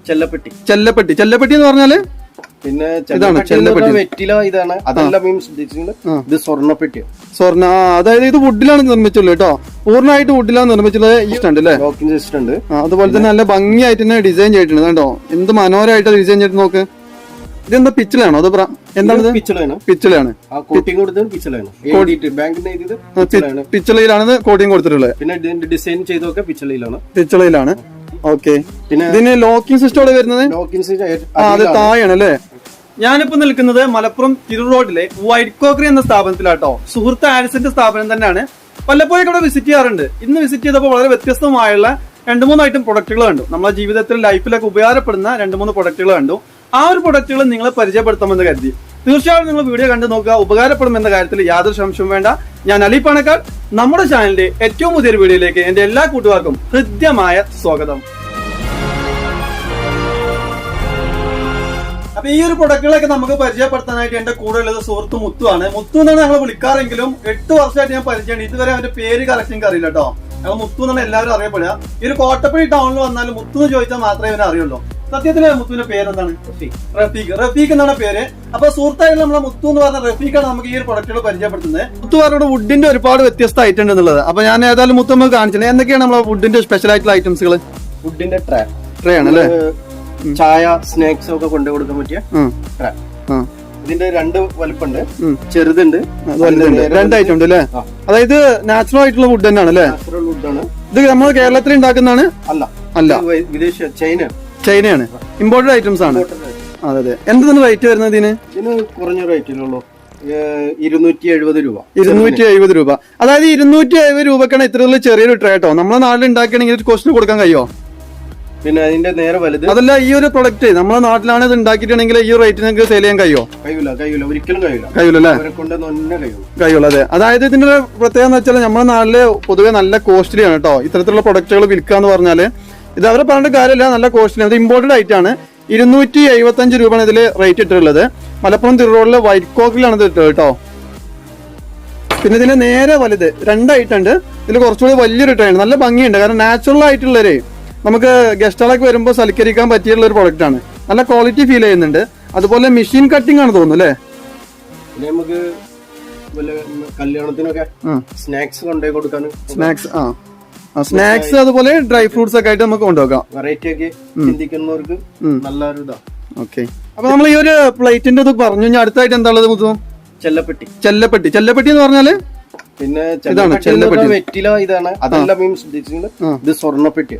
ചെല്ലപ്പെട്ടി. ചെല്ലപ്പെട്ടി എന്ന് പറഞ്ഞാല് പിന്നെ വെറ്റില ഇതാണ്. അതല്ല മീൻസ് ഇത് സ്വർണ്ണപ്പെട്ടി. സ്വർണ്ണ, അതായത് ഇത് വുഡിലാണ് നിർമ്മിച്ചുള്ളത് കേട്ടോ. പൂർണ്ണമായിട്ട് വുഡിലാണ് നിർമ്മിച്ചുള്ളത്. ഈ ഉണ്ട് ലോക്കിംഗ് സിസ്റ്റം ഉണ്ട്. അതുപോലെ തന്നെ നല്ല ഭംഗിയായിട്ട് തന്നെ ഡിസൈൻ ചെയ്തിട്ടുണ്ട് കേട്ടോ. എന്ത് മനോഹരമായിട്ട് ഡിസൈൻ ചെയ്തിട്ട് നോക്ക്. ഇതെന്താ പിച്ചിലാണോ? അത് എന്താണ്? പിച്ചിലാണ്. പിച്ചളയിലാണ് കോട്ടിംഗ് കൊടുത്തിട്ടുള്ളത്. പിന്നെ ഡിസൈൻ ചെയ്തൊക്കെ പിച്ചളയിലാണ്. ഓക്കെ. പിന്നെ ഇതിന് ലോക്കിംഗ് സിസ്റ്റം അവിടെ വരുന്നത് അത് താഴെയാണ് അല്ലേ? ഞാനിപ്പോ നിൽക്കുന്നത് മലപ്പുറം തിരൂർ റോഡിലെ വൈറ്റ് ക്രോക്കറി എന്ന സ്ഥാപനത്തിലാട്ടോ. സുഹൃത്ത് ആലിസിന്റെ സ്ഥാപനം തന്നെയാണ്. പലപ്പോഴും ഇവിടെ വിസിറ്റ് ചെയ്യാറുണ്ട്. ഇന്ന് വിസിറ്റ് ചെയ്തപ്പോൾ വളരെ വ്യത്യസ്തമായുള്ള 2-3 ഐറ്റം പ്രൊഡക്റ്റുകൾ കണ്ടു. നമ്മുടെ ജീവിതത്തിൽ ലൈഫിലൊക്കെ ഉപകാരപ്പെടുന്ന 2-3 പ്രൊഡക്റ്റുകൾ കണ്ടു. ആ ഒരു പ്രൊഡക്റ്റുകൾ നിങ്ങളെ പരിചയപ്പെടുത്താമെന്ന് കരുതി. തീർച്ചയായും നിങ്ങൾ വീഡിയോ കണ്ടു നോക്കുക. ഉപകാരപ്പെടുമെന്ന കാര്യത്തിൽ യാതൊരു സംശയവും വേണ്ട. ഞാൻ അലി പണക്കാട്. നമ്മുടെ ചാനലിന്റെ ഏറ്റവും പുതിയൊരു വീഡിയോയിലേക്ക് എന്റെ എല്ലാ കൂട്ടുകാർക്കും ഹൃദ്യമായ സ്വാഗതം. അപ്പൊ ഈ ഒരു പ്രൊഡക്റ്റുകളൊക്കെ നമുക്ക് പരിചയപ്പെടുത്താനായിട്ട് എന്റെ കൂടെ ഉള്ളത് സുഹൃത്ത് മുത്തു ആണ്. മുത്തു എന്നാണ് ഞങ്ങൾ വിളിക്കാറെങ്കിലും 8 വർഷമായിട്ട് ഞാൻ പരിചയമാണ്. ഇതുവരെ അവന്റെ പേര് കറക്റ്റ് അറിയില്ല കേട്ടോ. ഞങ്ങൾ മുത്തു എന്നാണ് എല്ലാവരും അറിയപ്പെടുക. ഈ ഒരു കോട്ടപ്പള്ളി ടൗണിൽ വന്നാലും മുത്തു എന്ന് ചോദിച്ചാൽ മാത്രമേ ഇവനെ അറിയുള്ളൂ. സത്യത്തില് മുത്തുവിന്റെ പേരെന്താണ്? റഫീഖ് എന്നാണ് പേര്. അപ്പൊ സുഹൃത്തായിട്ട് നമ്മളെ മുത്തു എന്ന് പറഞ്ഞ റഫീഖാണ് നമുക്ക് ഈ ഒരു പ്രൊഡക്റ്റുകൾ പരിചയപ്പെടുത്തുന്നത്. മുത്തു പറഞ്ഞ വുഡിന്റെ ഒരുപാട് വ്യത്യസ്ത ഐറ്റം ഉണ്ട് എന്നുള്ളത്. അപ്പൊ ഞാൻ ഏതായാലും മുത്തു നമുക്ക് കാണിച്ചത് എന്തൊക്കെയാണ് നമ്മളെ വുഡിന്റെ സ്പെഷ്യൽ ആയിട്ടുള്ള ഐറ്റംസുകൾ? വുഡിന്റെ ട്രേ ആണ് അല്ലേ? ചായ സ്നാക്സ് ഒക്കെ കൊണ്ടു കൊടുക്കാൻ പറ്റിയ ട്രേ. ഇതിന്റെ 2 വലുപ്പുണ്ട്, ചെറുതുണ്ട്, വലുതുണ്ട്. 2 ഐറ്റം ഉണ്ട് അല്ലേ? അതായത് നാച്ചുറൽ ആയിട്ടുള്ള വുഡ് തന്നെയാണ് അല്ലേ? നാച്ചുറൽ വുഡാണ്. ഇത് നമ്മൾ കേരളത്തിൽ ഉണ്ടാക്കുന്നതാണ്? അല്ല, വിദേശ ചൈനയാണ്. ഇമ്പോർട്ടഡ് ഐറ്റംസ് ആണ്. അതെ. എന്താണ് റേറ്റ് വരുന്നത് ഇതിന്? കുറഞ്ഞ റേറ്റിലുള്ളൂ, 270 രൂപ. 270 രൂപ. അതായത് 270 രൂപക്കാണ് ഇത്രയുള്ള ചെറിയൊരു ട്രേ കേട്ടോ. നമ്മളെ നാട്ടിൽ ഉണ്ടാക്കുകയാണെങ്കിൽ കോസ്റ്റിന് കൊടുക്കാൻ കഴിയുമോ? പിന്നെ അതിന്റെ നേരെ വലുത്. അതല്ല, ഈ ഒരു പ്രൊഡക്റ്റ് നമ്മളെ നാട്ടിലാണ് ഇത് ഉണ്ടാക്കിയിട്ടുണ്ടെങ്കിൽ ഈ റേറ്റിനൊക്കെ സെയിൽ ചെയ്യാൻ കഴിയുമോ? ഒരിക്കലും കഴിയൂല. അതെ. അതായത് ഇതിന്റെ പ്രത്യേകത എന്ന് വെച്ചാൽ നമ്മുടെ നാട്ടില് പൊതുവെ നല്ല കോസ്റ്റ്ലി ആണ് കേട്ടോ. ഇത്തരത്തിലുള്ള പ്രൊഡക്റ്റുകൾ വിൽക്കാന്ന് പറഞ്ഞാല് ഇത് അവരെ പറഞ്ഞിട്ട് കാര്യമില്ല, നല്ല കോസ്റ്റ്ലി. അത് ഇമ്പോർട്ടഡ് ആയിട്ടാണ്. 275 രൂപയാണ് ഇതില് റേറ്റ് ഇട്ടിട്ടുള്ളത്. മലപ്പുറം തിരൂർ റോഡിലെ വൈറ്റ് ക്രോക്കറിലാണ് ഇത് ഇട്ടത് കേട്ടോ. പിന്നെ ഇതിന്റെ നേരെ വലുത് 2 ഐറ്റം ഉണ്ട്. ഇതിൽ കുറച്ചുകൂടി വലിയൊരു ട്രേ ആണ്. നല്ല ഭംഗിയുണ്ട്. കാരണം നാച്ചുറൽ ആയിട്ടുള്ളവരെ നമുക്ക് ഗസ്റ്റുകളൊക്കെ വരുമ്പോൾ സൽക്കരിക്കാൻ പറ്റിയുള്ള ഒരു പ്രൊഡക്റ്റ് ആണ്. നല്ല ക്വാളിറ്റി ഫീൽ ചെയ്യുന്നുണ്ട്. അതുപോലെ മെഷീൻ കട്ടിംഗ് ആണ് തോന്നുന്നു അല്ലേ? നമുക്ക് കല്യാണത്തിനൊക്കെ സ്നാക്സ് കൊണ്ടുപോയി കൊടുക്കാൻ. സ്നാക്സ് അതുപോലെ ഡ്രൈ ഫ്രൂട്ട്സ് ഒക്കെ ആയിട്ട് നമുക്ക് കൊണ്ടുപോകാം. വെറൈറ്റി ഒക്കെ ചിന്തിക്കുന്നവർക്ക് നല്ലൊരു ഇതാ. ഓക്കെ. അപ്പൊ നമ്മൾ ഈ ഒരു പ്ലേറ്റിന്റെ ഇത് പറഞ്ഞു. ഇനി അടുത്തായിട്ട് എന്താ ഉള്ളത് മുത്തു? ചെല്ലപ്പെട്ടി എന്ന് പറഞ്ഞാല് പിന്നെ വെറ്റില ഇതാണ്. അതല്ല മീൻസ് ഇത് സ്വർണ്ണപ്പെട്ടി.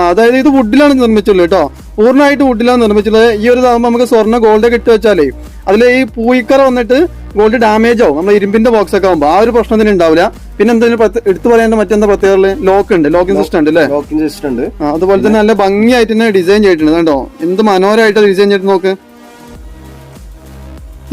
അതായത് ഇത് വുഡിലാണ് നിർമ്മിച്ചുള്ളത് കേട്ടോ. പൂർണ്ണമായിട്ട് വുഡിലാണ് നിർമ്മിച്ചുള്ളത്. ഈ ഒരു ഇതാകുമ്പോൾ നമുക്ക് സ്വർണ്ണ ഗോൾഡ് ഒക്കെ ഇട്ട് വെച്ചാലേ അതിൽ ഈ പൂയിക്കറ വന്നിട്ട് ഗോൾഡ് ഡാമേജ് ആവും. നമ്മൾ ഇരുമ്പിന്റെ ബോക്സ് ഒക്കെ ആകുമ്പോൾ ആ ഒരു പ്രശ്നം തന്നെ ഉണ്ടാവില്ല. പിന്നെ എന്തെങ്കിലും എടുത്തു പറയേണ്ട മറ്റെന്താ പ്രത്യേകത? ലോക്കിംഗ് സിസ്റ്റം ഉണ്ട് അല്ലേ? അതുപോലെ തന്നെ നല്ല ഭംഗിയായിട്ട് തന്നെ ഡിസൈൻ ചെയ്തിട്ടുണ്ട് കേട്ടോ. എന്ത് മനോഹരമായിട്ട് ഡിസൈൻ ചെയ്തിട്ട് നോക്ക്.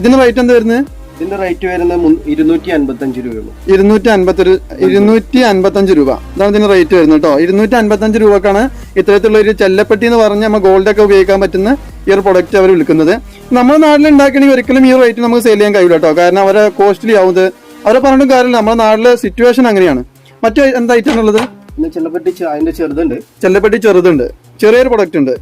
ഇതിന്റെ റേറ്റ് എന്താ വരുന്നത്? ഇതിന്റെ റേറ്റ് വരുന്നത് 255 രൂപ. 255 രൂപ. ഇതാണ് ഇതിന്റെ റേറ്റ് വരുന്നത് കേട്ടോ. 255 രൂപക്കാണ് ഇത്തരത്തിലുള്ള ഒരു ചെല്ലപ്പെട്ടി എന്ന് പറഞ്ഞ് നമ്മൾ ഗോൾഡ് ഒക്കെ ഉപയോഗിക്കാൻ പറ്റുന്ന ഈ ഒരു പ്രൊഡക്റ്റ് അവർ വിൽക്കുന്നത്. നമ്മുടെ നാട്ടിൽ ഉണ്ടാക്കണമെങ്കിൽ ഒരിക്കലും ഈ റേറ്റ് നമുക്ക് സെയിൽ ചെയ്യാൻ കഴിയില്ല കേട്ടോ. കാരണം അവരെ കോസ്റ്റ്ലി ആവുന്നത് അവരെ പറഞ്ഞിട്ടും കാര്യമില്ല. നമ്മുടെ നാട്ടിലെ സിറ്റുവേഷൻ അങ്ങനെയാണ്. മറ്റു എന്താ ഐറ്റം ഉള്ളത്? ചെല്ലപ്പെട്ടി ചെറുതുണ്ട്. ചെറിയൊരു പ്രൊഡക്റ്റ് ഉണ്ട്.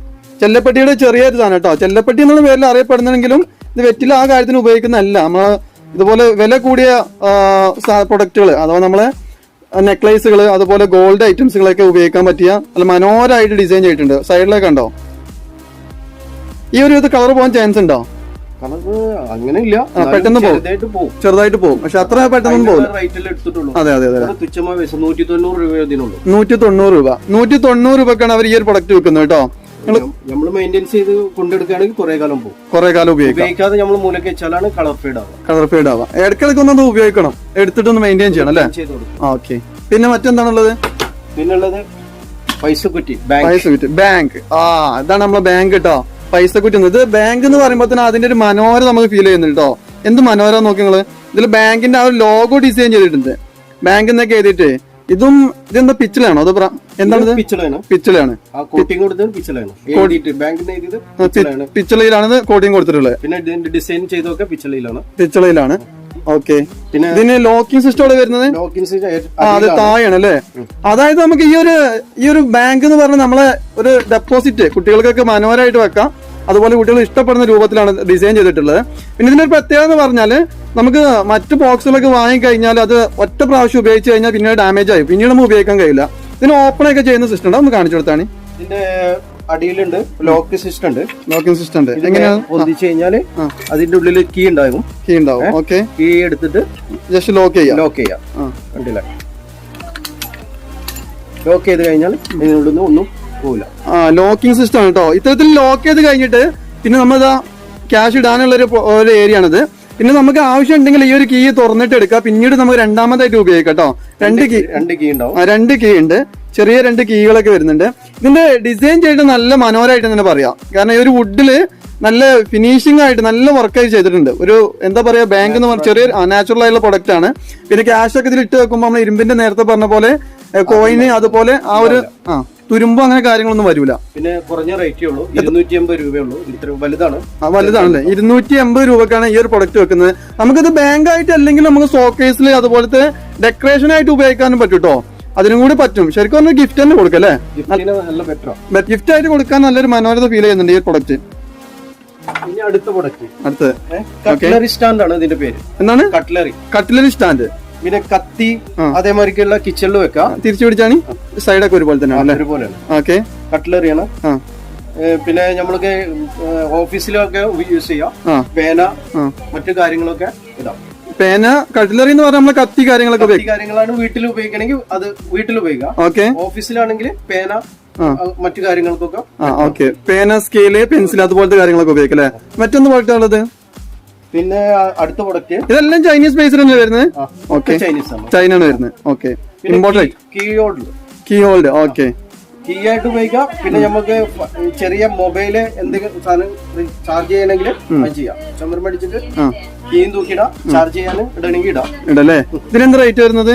ചെല്ലപ്പെട്ടിയുടെ ചെറിയൊരു സാധനം കേട്ടോ. ചെല്ലപ്പെട്ടി എന്നുള്ള പേരിൽ അറിയപ്പെടുന്നെങ്കിലും ഇത് വെറ്റില ആ കാര്യത്തിന് ഉപയോഗിക്കുന്നതല്ല. നമ്മൾ ഇതുപോലെ വില കൂടിയ പ്രൊഡക്റ്റുകൾ അഥവാ നമ്മളെ നെക്ലേസുകൾ അതുപോലെ ഗോൾഡ് ഐറ്റംസുകളൊക്കെ ഉപയോഗിക്കാൻ പറ്റിയ നല്ല മനോഹരമായിട്ട് ഡിസൈൻ ചെയ്തിട്ടുണ്ട്. സൈഡിലൊക്കെ ഉണ്ടോ? ഈ ഒരു ഇത് കളർ പോകാൻ ചാൻസ് ഉണ്ടോ? അങ്ങനെ ഇല്ല, പെട്ടെന്ന് പോകും, ചെറുതായിട്ട് പോകും. പക്ഷെ അത്ര പെട്ടെന്ന് പോകും. അതെ 190 രൂപ. 190 രൂപക്കാണ് അവർ ഈ ഒരു പ്രൊഡക്റ്റ് വിൽക്കുന്നത് കേട്ടോ. നമ്മൾ മെയിൻറ്റെയിൻ ചെയ്ത് കൊണ്ടെടുക്കുകയാണെങ്കിൽ കുറെ കാലം പോകും. ഉപയോഗിക്കാതെ നമ്മൾ മൂലക്ക് വെച്ചാലാണ് കളർ ഫെയ്ഡ് ആവുക. ഇടയ്ക്കിടയ്ക്ക് ഒന്ന് ഉപയോഗിക്കണം, എടുത്തിട്ടൊന്ന് മെയിൻറ്റെയിൻ ചെയ്യണം അല്ലേ? ഓക്കെ. പിന്നെ മറ്റെന്താണുള്ളത്? പിന്നുള്ളത് പൈസക്കുറ്റി, ബാങ്ക്. ഇതാണ് നമ്മളെ ബാങ്ക് കേട്ടോ. പൈസക്കുറ്റി. ഇത് ബാങ്ക് എന്ന് പറയുമ്പോൾ തന്നെ അതിന്റെ ഒരു മനോഹരം നമുക്ക് ഫീൽ ചെയ്യുന്നുണ്ട് കേട്ടോ. എന്ത് മനോഹരം നോക്കി നിങ്ങള്. ഇതിൽ ബാങ്കിന്റെ ആ ഒരു ലോഗോ ഡിസൈൻ ചെയ്തിട്ടുണ്ട്. ബാങ്ക് എന്നൊക്കെ എഴുതിയിട്ട് ഇതെന്താ പിച്ചിലാണോ? അത് എന്താണ്? പിച്ചിലാണ്. പിച്ചളയിലാണ് കോട്ടിംഗ് കൊടുത്തിട്ടുള്ളത്. പിന്നെ ഡിസൈൻ ചെയ്തൊക്കെ പിച്ചളയിലാണ്. ഓക്കെ. പിന്നെ ഇതിന് ലോക്കിംഗ് സിസ്റ്റം അവിടെ വരുന്നത് അത് താഴെയാണ് അല്ലേ? അതായത് നമുക്ക് ഈ ഒരു ബാങ്ക് എന്ന് പറഞ്ഞാൽ നമ്മളെ ഒരു ഡെപ്പോസിറ്റ് കുട്ടികൾക്കൊക്കെ മനോഹരമായിട്ട് വെക്കാം. അതുപോലെ കുട്ടികൾ ഇഷ്ടപ്പെടുന്ന രൂപത്തിലാണ് ഡിസൈൻ ചെയ്തിട്ടുള്ളത്. പിന്നെ ഇതിനൊരു പ്രത്യേകത എന്ന് പറഞ്ഞാല് നമുക്ക് മറ്റു ബോക്സുകളൊക്കെ വാങ്ങിക്കഴിഞ്ഞാൽ അത് ഒറ്റ പ്രാവശ്യം ഉപയോഗിച്ച് കഴിഞ്ഞാൽ പിന്നീട് ഡാമേജ് ആയി, പിന്നീട് നമുക്ക് ഉപയോഗിക്കാൻ കഴിയില്ല. ഇതിന് ഓപ്പൺ ഒക്കെ ചെയ്യുന്ന സിസ്റ്റം ഉണ്ട്, ഒന്ന് കാണിച്ചു കൊടുത്താണ്. ഇതിന്റെ അടിയിലുണ്ട് ലോക്ക് സിസ്റ്റം ഉണ്ട്. ലോക്കിംഗ് സിസ്റ്റം ഉണ്ട്. എങ്ങനെയാണ് പൊന്തിച്ചു കഴിഞ്ഞാല് അതിന്റെ ഉള്ളിൽ കീ ഉണ്ടാകും. ഓക്കെ. കീ എടുത്തിട്ട് ജസ്റ്റ് ലോക്ക് ചെയ്യാം. കണ്ടില്ല, ലോക്ക് ചെയ്ത് കഴിഞ്ഞാൽ ഇതിനുള്ളിൽ നിന്ന് ഒന്നും പോവില്ല. ലോക്കിംഗ് സിസ്റ്റം ആണ് കേട്ടോ. ഇത്തരത്തിൽ ലോക്ക് ചെയ്ത് കഴിഞ്ഞിട്ട് പിന്നെ നമ്മളിതാ ക്യാഷ് ഇടാനുള്ള ഒരു ഏരിയ ആണിത്. പിന്നെ നമുക്ക് ആവശ്യം ഉണ്ടെങ്കിൽ ഈ ഒരു കീ തുറന്നിട്ട് എടുക്കാം, പിന്നീട് നമുക്ക് രണ്ടാമതായിട്ട് ഉപയോഗിക്കാം കേട്ടോ. രണ്ട് കീ ഉണ്ട്, ചെറിയ 2 കീകളൊക്കെ വരുന്നുണ്ട്. ഇതിന്റെ ഡിസൈൻ ചെയ്തിട്ട് നല്ല മനോഹരമായിട്ട് തന്നെ പറയാം. കാരണം ഈ ഒരു വുഡില് നല്ല ഫിനിഷിംഗ് ആയിട്ട് നല്ല വർക്കായി ചെയ്തിട്ടുണ്ട്. ഒരു എന്താ പറയാ, ബാങ്ക് എന്ന് പറഞ്ഞ ചെറിയ നാച്ചുറൽ ആയിട്ടുള്ള പ്രൊഡക്റ്റ് ആണ്. പിന്നെ ക്യാഷ് ഒക്കെ ഇതിൽ ഇട്ട് വെക്കുമ്പോൾ നമ്മൾ ഇരുമ്പിന്റെ നേരത്തെ പറഞ്ഞ പോലെ കോയിന് അതുപോലെ ആ ഒരു തുരുമ്പോ അങ്ങനെ കാര്യങ്ങളൊന്നും വരൂല. പിന്നെ കുറഞ്ഞ റേറ്റേ ഉള്ളൂ, 250 രൂപയുള്ളൂ. വലുതാണല്ലേ? 250 രൂപക്കാണ് ഈ ഒരു പ്രൊഡക്റ്റ് വെക്കുന്നത്. നമുക്കിത് ബാങ്ക് ആയിട്ട് അല്ലെങ്കിൽ നമുക്ക് ഷോക്കേസിൽ അതുപോലത്തെ ഡെക്കറേഷൻ ആയിട്ട് ഉപയോഗിക്കാനും പറ്റും കേട്ടോ. അതിനും കൂടി പറ്റും. ശരിക്കും പറഞ്ഞാൽ ഗിഫ്റ്റ് തന്നെ കൊടുക്കാം അല്ലേ? ഗിഫ്റ്റ് ആയിട്ട് കൊടുക്കാൻ നല്ലൊരു മനോഹരത ഫീൽ ചെയ്യുന്നുണ്ട് ഈ പ്രൊഡക്റ്റ്. അടുത്ത് കട്ട്ലറി സ്റ്റാൻഡ് ആണ് ഇതിന്റെ പേര്. എന്താണ്? Cutlery stand. പിന്നെ കത്തി അതേമാതിരിക്കുള്ള കിച്ചണിൽ വെക്കാം. തിരിച്ചു പിടിച്ചാണ് സൈഡൊക്കെ ഒരുപോലെ തന്നെ ഓക്കെ. കട്ട്ലറിയാണ്. പിന്നെ നമ്മൾക്ക് ഓഫീസിലൊക്കെ യൂസ് ചെയ്യാം. പേന മറ്റു കാര്യങ്ങളൊക്കെ ഇടാം. പേന കട്ട്ലറി എന്ന് പറഞ്ഞാൽ നമ്മള് കത്തി കാര്യങ്ങളാണ് വീട്ടിൽ ഉപയോഗിക്കണമെങ്കിൽ അത് വീട്ടിൽ ഉപയോഗിക്കാം. ഓക്കെ. ഓഫീസിലാണെങ്കിൽ പേന മറ്റു കാര്യങ്ങൾക്കൊക്കെ ഓക്കെ. പേന, സ്കെയില്, പെൻസിൽ അതുപോലത്തെ കാര്യങ്ങളൊക്കെ ഉപയോഗിക്കാം അല്ലെ? മറ്റൊന്ന് പ്രൊഡക്റ്റ്. പിന്നെ അടുത്ത പ്രൊഡക്റ്റ് ഇതെല്ലാം ചൈനീസ് ബേസ്ഡ് ആണ് വരുന്നത്. ചൈന ആണ് വരുന്നത്. Okay. Important key hold. Okay. Key ആയിട്ട് ഉപയോഗിക്കാം. പിന്നെ നമുക്ക് ചെറിയ മൊബൈല് എന്തെങ്കിലും സാധനം ചാർജ് ചെയ്യണമെങ്കിൽ ചെയ്യാം. ചമ്മരം അടിച്ചിട്ട് കീയും തൂക്കിയിടാം. ചാർജ് ചെയ്യാൻ ഇടണമെങ്കിൽ ഇടല്ലേ? ഇതിനെന്താ റേറ്റ് വരുന്നത്?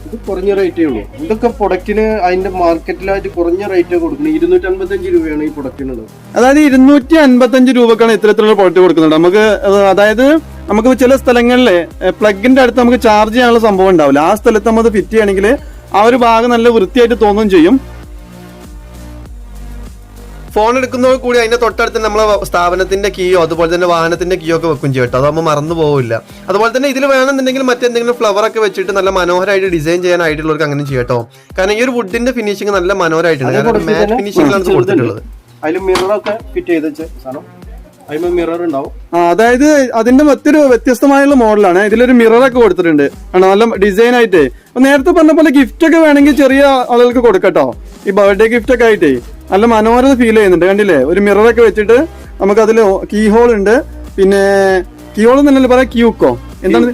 ഇത് കുറഞ്ഞ റേറ്റേ ഉള്ളൂ. ഇതൊക്കെ പ്രൊഡക്റ്റിന് അതിന്റെ മാർക്കറ്റിലായിട്ട് കുറഞ്ഞ റേറ്റ് കൊടുക്കുന്നത് 255 രൂപയാണ് ഈ പ്രൊഡക്റ്റിനുള്ളത്. അതായത് 255 രൂപക്കാണ് ഇത്തരത്തിലുള്ള പ്രൊഡക്റ്റ് കൊടുക്കുന്നത്. നമുക്ക് അതായത് നമുക്ക് ചില സ്ഥലങ്ങളിലെ പ്ലഗിന്റെ അടുത്ത് നമുക്ക് ചാർജ് ചെയ്യാനുള്ള സംഭവം ഉണ്ടാവില്ല. ആ സ്ഥലത്ത് നമ്മൾ ഫിറ്റ് ചെയ്യണമെങ്കിൽ ആ ഒരു ഭാഗം നല്ല വൃത്തിയായിട്ട് തോന്നുകയും ചെയ്യും. ഫോൺ എടുക്കുന്നതോട് കൂടി അതിന്റെ തൊട്ടടുത്ത് നമ്മളെ സ്ഥാപനത്തിന്റെ കീയോ അതുപോലെ തന്നെ വാഹനത്തിന്റെ കീയോ ഒക്കെ വെക്കും ചെയ്യട്ടോ. അതാകുമ്പോൾ മറന്നു പോകില്ല. അതുപോലെ തന്നെ ഇതിൽ വേണമെന്നുണ്ടെങ്കിൽ മറ്റെന്തെങ്കിലും ഫ്ലവർ ഒക്കെ വെച്ചിട്ട് നല്ല മനോഹരമായിട്ട് ഡിസൈൻ ചെയ്യാനായിട്ടുള്ളവർക്ക് അങ്ങനെ ചെയ്യട്ടോ. കാരണം ഈ ഒരു വുഡിന്റെ ഫിനിഷിംഗ് നല്ല മനോഹരമായിട്ടുണ്ട്. മാറ്റ് ഫിനിഷിംഗിലാണ് കൊടുത്തിട്ടുള്ളത്. അതിൽ മിററൊക്കെ ഫിറ്റ് ചെയ്ത സാധനം, മിറർ ഉണ്ടാവും. അതായത് അതിന്റെ മറ്റൊരു വ്യത്യസ്തമായുള്ള മോഡലാണ്. ഇതിലൊരു മിററൊക്കെ കൊടുത്തിട്ടുണ്ട്. നല്ല ഡിസൈൻ ആയിട്ട്. നേരത്തെ പറഞ്ഞ പോലെ ഗിഫ്റ്റ് ഒക്കെ വേണമെങ്കിൽ ചെറിയ ആളുകൾക്ക് കൊടുക്കട്ടോ. ഈ ബർത്ത്ഡേ ഗിഫ്റ്റ് ഒക്കെ ആയിട്ട് നല്ല മനോഹരത ഫീൽ ചെയ്യുന്നുണ്ട്. കണ്ടില്ലേ? ഒരു മിററൊക്കെ വെച്ചിട്ട് നമുക്ക് അതിൽ കീ ഹോൾ ഉണ്ട്. പിന്നെ കീ ഹോൾ എന്നല്ലേ പറയാം, ക്യൂക്കോ എന്താണ്?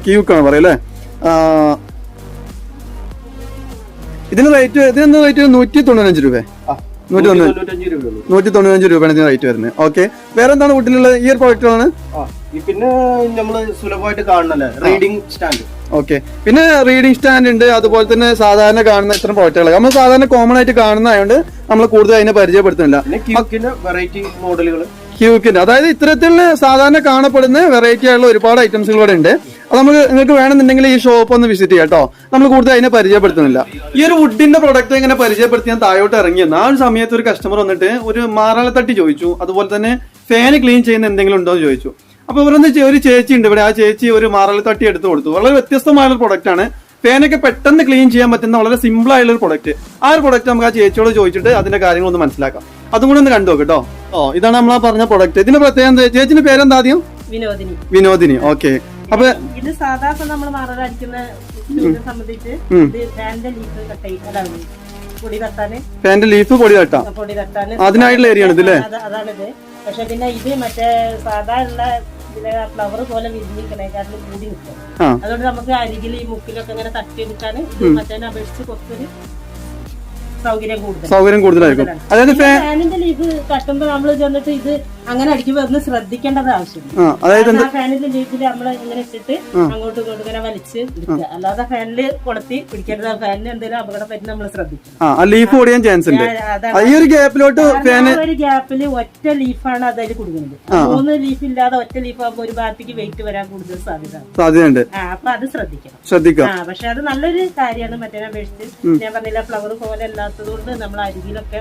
ക്യൂക്കാണ് പറയല്ലേ? ഇതിന് റേറ്റ് 195 രൂപ. 195 രൂപയാണ് ഇതിന് റേറ്റ് വരുന്നത്. ഓക്കെ. വേറെ എന്താണ് വീട്ടിലുള്ള ഈ ഒരു പ്രോഡക്റ്റുകളാണ്? പിന്നെ നമ്മള് സുലഭമായിട്ട് കാണണല്ലേ റീഡിംഗ് സ്റ്റാൻഡ്. ഓക്കെ. പിന്നെ റീഡിംഗ് സ്റ്റാൻഡ് ഉണ്ട്. അതുപോലെ തന്നെ സാധാരണ കാണുന്ന ഇത്തരം പ്രോഡക്റ്റുകൾ നമ്മൾ സാധാരണ കോമൺ ആയിട്ട് കാണുന്നതായതുകൊണ്ട് നമ്മൾ കൂടുതൽ അതിനെ പരിചയപ്പെടുത്തുന്നില്ല. വെറൈറ്റി മോഡലുകൾ ക്യൂക്കിന്റെ, അതായത് ഇത്തരത്തിലുള്ള സാധാരണ കാണപ്പെടുന്ന വെറൈറ്റി ആയിട്ടുള്ള ഒരുപാട് ഐറ്റംസുകൾ ഇവിടെ ഉണ്ട്. അത് നമുക്ക് നിങ്ങൾക്ക് വേണമെന്നുണ്ടെങ്കിൽ ഈ ഷോപ്പ് ഒന്ന് വിസിറ്റ് ചെയ്യാം കേട്ടോ. നമ്മൾ കൂടുതൽ അതിനെ പരിചയപ്പെടുത്തുന്നില്ല. ഈ ഒരു വുഡിന്റെ പ്രൊഡക്റ്റ് ഇങ്ങനെ പരിചയപ്പെടുത്തി ഞാൻ താഴോട്ട് ഇറങ്ങിയെന്ന് ആ ഒരു സമയത്ത് ഒരു കസ്റ്റമർ വന്നിട്ട് ഒരു മാറാളത്തട്ടി ചോദിച്ചു. അതുപോലെ തന്നെ ഫാന് ക്ലീൻ ചെയ്യുന്ന എന്തെങ്കിലും ഉണ്ടോ എന്ന് ചോദിച്ചു. അപ്പൊ ഇവരൊന്ന് ഒരു ചേച്ചി ഉണ്ട് ഇവിടെ. ആ ചേച്ചി ഒരു മാറാളത്തട്ടി എടുത്ത് കൊടുത്തു. വളരെ വ്യത്യസ്തമായൊരു പ്രൊഡക്റ്റ് ആണ്. ഫാനൊക്കെ പെട്ടെന്ന് ക്ലീൻ ചെയ്യാൻ പറ്റുന്ന വളരെ സിമ്പിൾ ആയിട്ടുള്ള ഒരു പ്രൊഡക്റ്റ്. ആ ഒരു പ്രൊഡക്റ്റ് നമുക്ക് ആ ചേച്ചിയോട് ചോദിച്ചിട്ട് അതിന്റെ കാര്യങ്ങളൊന്ന് മനസ്സിലാക്കാം. അതും കൂടെ ഒന്ന് കണ്ടു കേട്ടോ. ഇതാണ് നമ്മൾ ആ പറഞ്ഞ പ്രൊഡക്റ്റ്. ഇതിന്റെ പ്രത്യേകം ചേച്ചിന്റെ പേരെന്താ ആദ്യം? വിനോദിനി. ഓക്കെ. അപ്പൊ ഇത് സാധാരണ നമ്മൾ മറടിക്കുന്ന സംബന്ധിച്ച് ഫാന്റെ ലീഫ് പൊടി തട്ടാം. അതിനായിട്ടുള്ള ഏരിയ ആണ് ഇതില്ലേ? അതാണിത്. പക്ഷെ പിന്നെ ഇത് മറ്റേ സാധാരണ ഫ്ലവർ പോലെ വിരിഞ്ഞിരിക്കണേക്കാട്ടിലും കൂടി നിൽക്കും. അതുകൊണ്ട് നമുക്ക് അരികിൽ ഈ മുക്കിലൊക്കെ ഇങ്ങനെ തട്ടിയെടുക്കാൻ മറ്റേ അപേക്ഷിച്ച് കുറച്ചൊരു സൗകര്യം കൂടുതലായിരിക്കും. അതായത് ഫാനിന്റെ ലീഫ് കട്ടുമ്പോ നമ്മൾ ചെന്നിട്ട് ഇത് അങ്ങനെ അടിക്കുമ്പോ ഒന്ന് ശ്രദ്ധിക്കേണ്ടത് ആവശ്യമുണ്ട്. അതായത് ഫാനിന്റെ ലീഫിൽ നമ്മൾ ഇങ്ങനെ ഇട്ടിട്ട് അങ്ങോട്ടും ഇങ്ങോട്ടും ഇങ്ങനെ വലിച്ച് എടുക്കുക. അല്ലാതെ ഫാനില് കൊളുത്തി പിടിക്കരുത്. ഫാനിന് എന്തെങ്കിലും അപകടം പറ്റി നമ്മൾ ശ്രദ്ധിക്കണം. ലീഫ് ഓടിയാൻ ചാൻസ് ഉണ്ട്. ഈ ഒരു ഗ്യാപ്പിലോട്ട് ഒരു ഗ്യാപ്പില് ഒറ്റ ലീഫാണ് അതിൽ കൊടുക്കുന്നത്. 3 ലീഫ് ഇല്ലാതെ ഒറ്റ ലീഫ് ആകുമ്പോൾ ഒരു ഭാഗത്തേക്ക് വെയിറ്റ് വരാൻ കൂടുതൽ സാധ്യതയുണ്ട്. അപ്പൊ അത് ശ്രദ്ധിക്കണം. പക്ഷെ അത് നല്ലൊരു കാര്യമാണ്. മറ്റേ അപേക്ഷിച്ച് ഞാൻ പറഞ്ഞില്ല ഫ്ലവർ പോലെ അല്ലാത്തത് കൊണ്ട് നമ്മൾ അരികിലൊക്കെ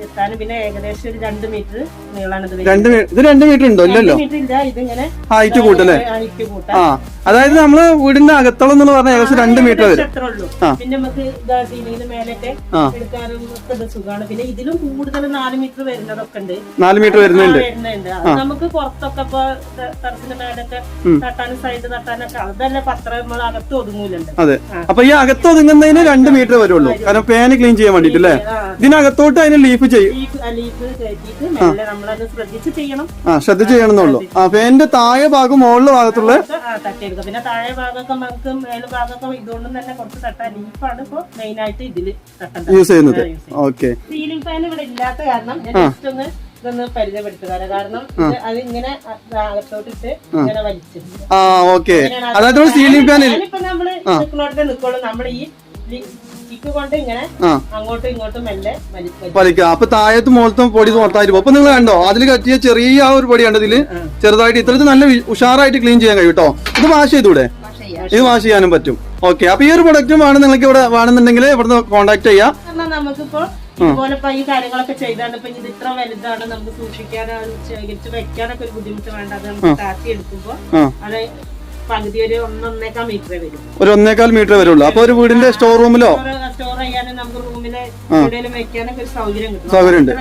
എത്താനും. പിന്നെ ഏകദേശം ഒരു 2 മീറ്റർ നീളാണ് ഇത്. 2 മീറ്റർ ഉണ്ടോ? ഇല്ലല്ലോ. ഇല്ല, ഇതിങ്ങനെ ഹൈറ്റ് കൂട്ടല്ലേ? അതായത് നമ്മള് വീടിന്റെ അകത്തോളം എന്ന് പറഞ്ഞാൽ ഏകദേശം 2 മീറ്റർ വരും. പിന്നെ നമുക്ക് സീലിംഗിന് മേലൊക്കെ എടുക്കാനും ഒക്കെ സുഖമാണ്. പിന്നെ ഇതിലും കൂടുതൽ 4 മീറ്റർ വരുന്നതൊക്കെ ഉണ്ട്. 4 മീറ്റർ വരുന്നുണ്ട്. നമുക്ക് പുറത്തൊക്കെ ഇപ്പൊ ടെറസിന്റെ മേലൊക്കെ തട്ടാനും സൈഡ് തട്ടാനൊക്കെ അതല്ല പത്ര നമ്മൾ അകത്ത് ഒതുങ്ങൂലുണ്ട്. അതെ. അപ്പൊ ഈ അകത്ത് ഒതുങ്ങുന്നതിന് 2 മീറ്റർ വരുള്ളൂ. കാരണം ഫാന് ക്ലീൻ ചെയ്യാൻ വേണ്ടിട്ട് അല്ലേ? ഇതിനകത്തോട്ട് അതിന് ലീഫ് ചെയ്യും. ലീഫ് കയറ്റിയിട്ട് മെല്ലെ നമ്മളത് ശ്രദ്ധിച്ച് ചെയ്യണം. ശ്രദ്ധിച്ച് ചെയ്യണമെന്നുള്ളൂ. ഫാനിന്റെ താഴെ ഭാഗം മുകളിലെ ഭാഗത്തുള്ള തട്ടിയെടുക്കുക. പിന്നെ താഴെ ഭാഗമൊക്കെ നമുക്ക് മേല് ഭാഗമൊക്കെ ഇതുകൊണ്ടും തന്നെ കുറച്ച് തട്ടാൻ ലീഫാണ് ഇപ്പൊ മെയിൻ ആയിട്ട് ഇതില് യൂസ് ചെയ്യുന്നത്. ഓക്കെ. സീലിംഗ് ഫാൻ ഇവിടെ ഇല്ലാത്ത കാരണം ഞാൻ ജസ്റ്റ് ഒന്ന് ഇതൊന്ന് പരിചയപ്പെടുത്തുക. കാരണം അത് ഇങ്ങനെ അകത്തോട്ടിട്ട് ഇങ്ങനെ വലിച്ചിട്ടുണ്ട്. അതായത് സീലിംഗ് ഫാൻ ഇപ്പൊ നമ്മള് നിൽക്കുന്നോടത്തെ നിൽക്കുള്ളൂ. നമ്മൾ ഈ കൊണ്ട് ഇങ്ങനെ അങ്ങോട്ടും ഇങ്ങോട്ടും മെല്ലെ വലിക്കുക. അപ്പൊ താഴത്ത് മുകളത്തും പൊടി മൊത്തമായിട്ട്. അപ്പൊ നിങ്ങൾ കണ്ടോ അതിൽ കട്ടിയ ചെറിയ ആ ഒരു പൊടി കണ്ടതില് ചെറുതായിട്ട് ഇത്രത്തിൽ നല്ല ഉഷാറായിട്ട് ക്ലീൻ ചെയ്യാൻ കഴിയും കേട്ടോ. ഇത് വാഷ് ചെയ്തൂടെ? ഇത് വാഷ് ചെയ്യാനും പറ്റും. ഓക്കെ. അപ്പൊ ഈ ഒരു പ്രൊഡക്റ്റും ആണ് നിങ്ങൾക്ക് ഇവിടെ വേണമെന്നുണ്ടെങ്കിൽ ഇവിടുന്ന് കോൺടാക്ട് ചെയ്യാം. നമുക്കിപ്പോ ഇതുപോലെ ഈ കാര്യങ്ങളൊക്കെ ചെയ്താണ്. ഇപ്പൊ ഇത് ഇത്ര വലുതാണ്, നമുക്ക് സൂക്ഷിക്കാനും ശേഖരിച്ച് വെക്കാനൊക്കെ ഒരു ബുദ്ധിമുട്ട് വേണ്ട. അത് നമുക്ക് താത്തി എടുക്കുമ്പോ അത് പകുതി ഒരു 1.25 മീറ്റർ വരും. ഒരു 1.25 മീറ്റർ വരുള്ളൂ. അപ്പൊ ഒരു വീടിന്റെ സ്റ്റോർ റൂമിലോ സ്റ്റോർ ചെയ്യാനും നമുക്ക് റൂമിലെ എവിടെയെങ്കിലും വെക്കാനൊക്കെ ഒരു സൗകര്യം ഉണ്ട്.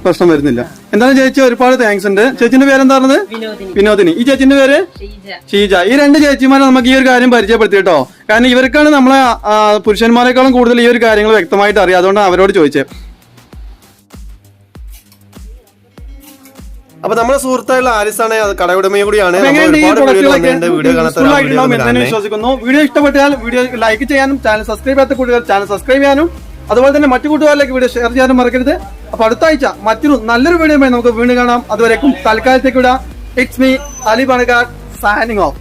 പ്രശ്നം വരുന്നില്ല. എന്താണ് ചേച്ചി, ഒരുപാട് താങ്ക്സ് ഉണ്ട്. ചേച്ചിന്റെ പേരെന്താ പറഞ്ഞത്? വിനോദിനി. ഈ ചേച്ചിന്റെ പേര് ഷീജ. ഈ 2 ചേച്ചിമാരെ നമുക്ക് ഈ ഒരു കാര്യം പരിചയപ്പെടുത്തി കേട്ടോ. കാരണം ഇവർക്കാണ് നമ്മളെ പുരുഷന്മാരെക്കാളും കൂടുതൽ ഈ ഒരു കാര്യങ്ങൾ വ്യക്തമായിട്ട് അറിയാം. അതുകൊണ്ടാണ് അവരോട് ചോദിച്ചത്. അപ്പൊ നമ്മുടെ സുഹൃത്തായുള്ള ആരിസാണ്, കടയുടമയും കൂടിയാണ്. വിശ്വസിക്കുന്നു. വീഡിയോ ഇഷ്ടപ്പെട്ടാൽ വീഡിയോ ലൈക്ക് ചെയ്യാനും ചാനൽ സബ്സ്ക്രൈബ് ചെയ്യാത്ത കൂട്ടുകാർ ചാനൽ സബ്സ്ക്രൈബ് ചെയ്യാനും അതുപോലെ തന്നെ മറ്റു കൂട്ടുകാരിലേക്ക് വീഡിയോ ഷെയർ ചെയ്യാനും മറക്കരുത്. അപ്പൊ അടുത്ത ആഴ്ച മറ്റൊരു നല്ലൊരു വീഡിയോയുമായി നമുക്ക് വീണ്ടും കാണാം. അതുവരേക്കും തൽക്കാലത്തേക്ക് വിടാം. It's me Ali Panakkad signing off.